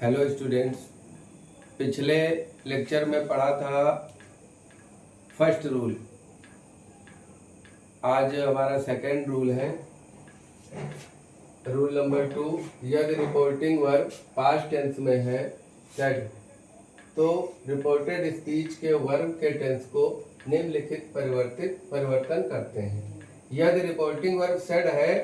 Hello students. पिछले lecture में पढ़ा था फर्स्ट रूल। आज हमारा सेकंड रूल है, रूल नंबर 2। यदि रिपोर्टिंग वर्ब पास्ट टेंस में है सेड, तो रिपोर्टेड स्पीच के वर्ब के टेंस को निम्नलिखित परिवर्तन करते हैं। यदि रिपोर्टिंग वर्ब सेड है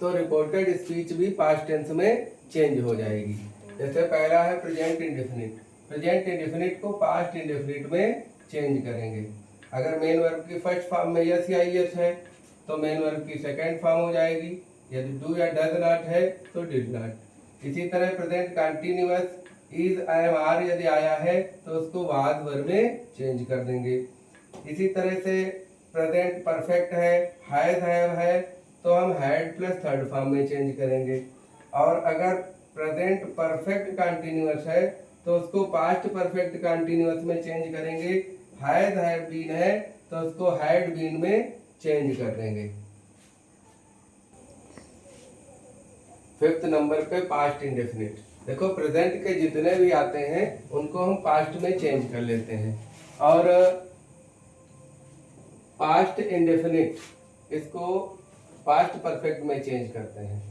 तो रिपोर्टेड स्पीच भी पास्ट टेंस में चेंज हो जाएगी। जैसे पहला है प्रेजेंट इंडेफिनिट। प्रेजेंट इंडेफिनिट को पास्ट इंडेफिनिट में चेंज करेंगे। अगर मेन वर्ब की फर्स्ट फॉर्म में यस या यस है तो मेन वर्ब की सेकंड फॉर्म हो जाएगी। यदि डू या डज नॉट है तो डिड नॉट। इसी तरह present continuous is I am are यदि आया है तो उसको वाज वर्ब में चेंज कर देंगे। इसी तरह से प्रेजेंट परफेक्ट है, हैज हैव है, तो हम हैड प्लस थर्ड फॉर्म में चेंज करेंगे। और अगर प्रेजेंट परफेक्ट कंटिन्यूअस है तो उसको पास्ट परफेक्ट कंटिन्यूअस में चेंज करेंगे। हैज हैव बीन है तो उसको हैड बीन में चेंज कर देंगे। फिफ्थ नंबर पे पास्ट इंडेफिनिट। देखो प्रेजेंट के जितने भी आते हैं उनको हम पास्ट में चेंज कर लेते हैं। और पास्ट इंडेफिनिट इसको पास्ट परफेक्ट में चेंज करते हैं।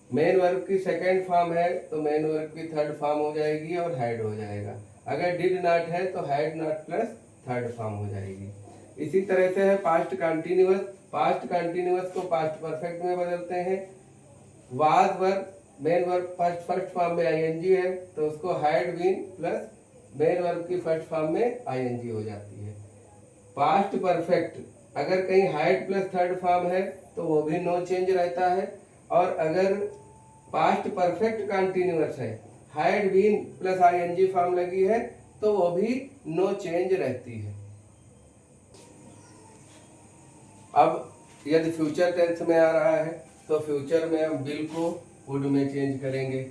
मेन वर्ब की सेकंड फॉर्म है तो मेन वर्ब की थर्ड फॉर्म हो जाएगी और हैड हो जाएगा। अगर डिड नॉट है तो had not plus third form हो जाएगी। इसी तरह से है पास्ट कंटिन्यूअस। पास्ट कंटिन्यूअस को पास्ट परफेक्ट में बदलते हैं। Was verb main verb first form में आईएनजी है तो उसको had been plus main verb की फर्स्ट फॉर्म में आईएनजी हो जाती है। पास्ट परफेक्ट अगर कहीं हैड प्लस थर्ड फॉर्म है तो वो भी नो चेंज रहता है। और अगर पास्ट परफेक्ट कंटिन्यूअस है, had been plus ING form लगी है तो वो भी नो चेंज रहती है। अब यदि फ्यूचर टेंस में आ रहा है तो फ्यूचर में हम विल को वुड में चेंज करेंगे,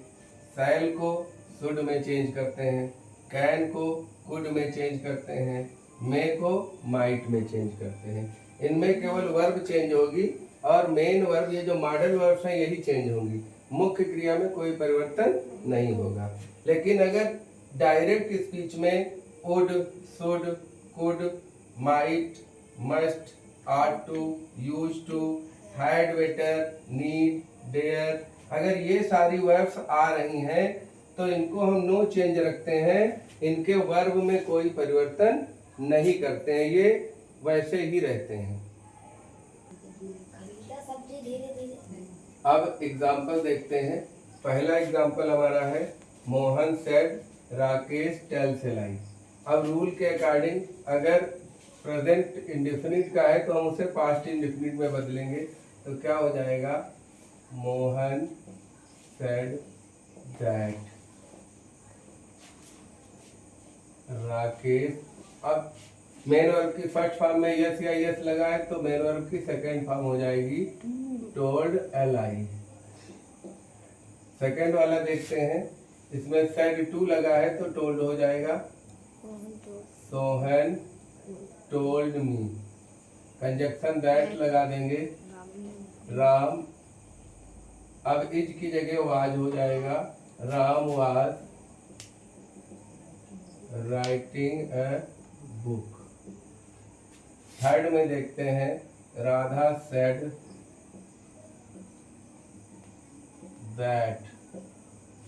शैल को शुड में चेंज करते हैं, कैन को कुड में चेंज करते हैं, मे को माइट में चेंज करते हैं। इनमें केवल वर्ब चेंज होगी और मेन वर्ब ये जो मॉडल वर्ब्स हैं यही चेंज होंगी। मुख्य क्रिया में कोई परिवर्तन नहीं होगा। लेकिन अगर डायरेक्ट स्पीच में would, should, could, might, must, ought to, used to, had better, need, dare, अगर ये सारी वर्ब्स आ रही हैं तो इनको हम नो चेंज रखते हैं। इनके वर्ब में कोई परिवर्तन नहीं करते हैं, ये वैसे ही रहते हैं। अब एग्जाम्पल देखते हैं। पहला एग्जाम्पल हमारा है Mohan said Rakesh tells a lie. अब रूल के अकॉर्डिंग अगर प्रेजेंट इंडेफिनिट का है तो हम उसे पास्ट इंडेफिनिट में बदलेंगे। तो क्या हो जाएगा, मोहन सेड दैट राकेश। अब मेन वर्ब की फर्स्ट फॉर्म में यस या यस लगा है तो मेन वर्ब की सेकंड फॉर्म हो जाएगी टोल्ड ए लाई। सेकंड वाला देखते हैं, इसमें सेड टू लगा है तो टोल्ड हो जाएगा Sohan told me. Conjunction that लगा देंगे राम। अब इज की जगह वाज हो जाएगा, Ram was writing a book. Third में देखते हैं Radha said that.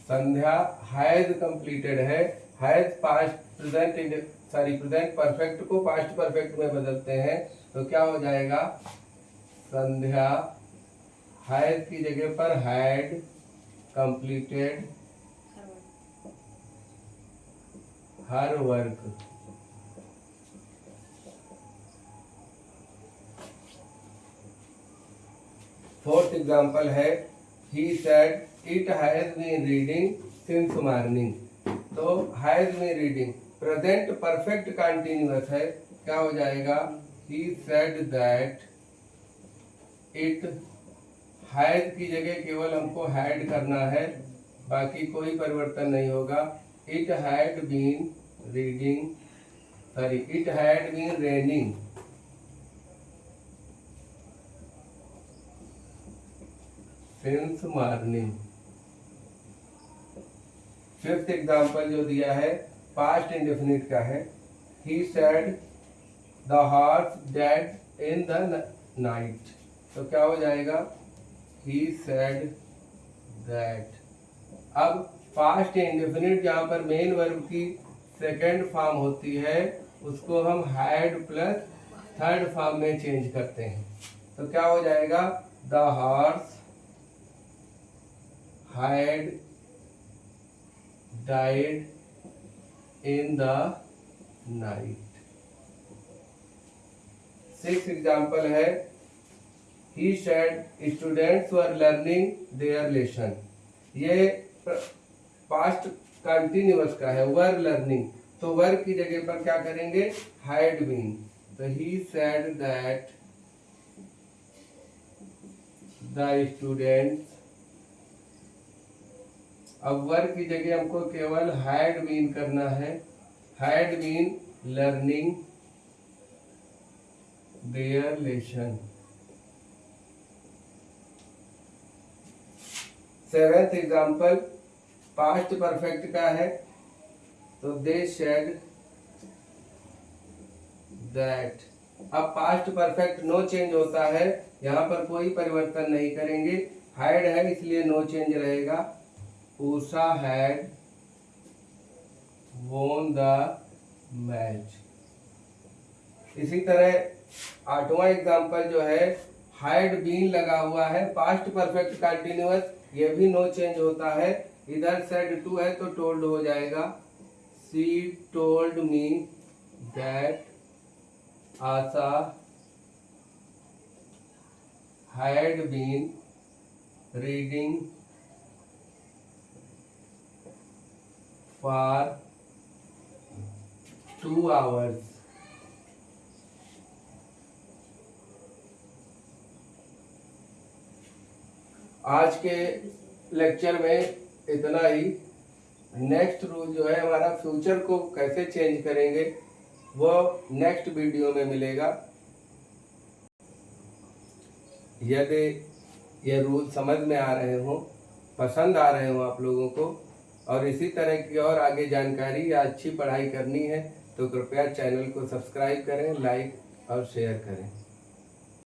Sandhya has completed है, हैज पास्ट प्रेजेंट परफेक्ट को पास्ट परफेक्ट में बदलते हैं तो क्या हो जाएगा, संध्या हैज की जगह पर had completed her work. Fourth example है he said it has been reading since morning. तो has been reading present perfect continuous है, क्या हो जाएगा, he said that it. Has की जगह केवल हमको हैड करना है, बाकी कोई परिवर्तन नहीं होगा। It had been reading it had been raining since morning. Fifth example जो दिया है पास्ट इंडेफिनिट का है। He said the horse dead in the night. तो क्या हो जाएगा? He said that. अब पास्ट इंडेफिनिट जहाँ पर मेन वर्ब की सेकेंड फॉर्म होती है उसको हम हैड प्लस थर्ड फॉर्म में चेंज करते हैं। तो क्या हो जाएगा? The horse had died in the night. Six example है he said students were learning their lesson. ये पास्ट कंटिन्यूअस का है, वर लर्निंग, तो वर की जगह पर क्या करेंगे? Had been. तो he said that the students, अब वर की जगह हमको केवल हैड बीन करना है, had been learning their lesson. Seventh example past perfect का है, तो दे सेड दैट। अब पास्ट परफेक्ट नो चेंज होता है, यहाँ पर कोई परिवर्तन नहीं करेंगे, हैड है इसलिए नो चेंज रहेगा। Usha had won the match. इसी तरह आठवां एग्जाम्पल जो है हैड बीन लगा हुआ है, पास्ट परफेक्ट कंटिन्यूअस, ये भी नो चेंज होता है। इधर सेड टू है तो टोल्ड हो जाएगा। She told me that Asha had been reading for 2 hours। आज के लेक्चर में इतना ही। नेक्स्ट रूल जो है हमारा फ्यूचर को कैसे चेंज करेंगे वो नेक्स्ट वीडियो में मिलेगा। यदि ये रूल समझ में आ रहे हो, पसंद आ रहे हो आप लोगों को, और इसी तरह की और आगे जानकारी या अच्छी पढ़ाई करनी है तो कृपया चैनल को सब्सक्राइब करें, लाइक और शेयर करें।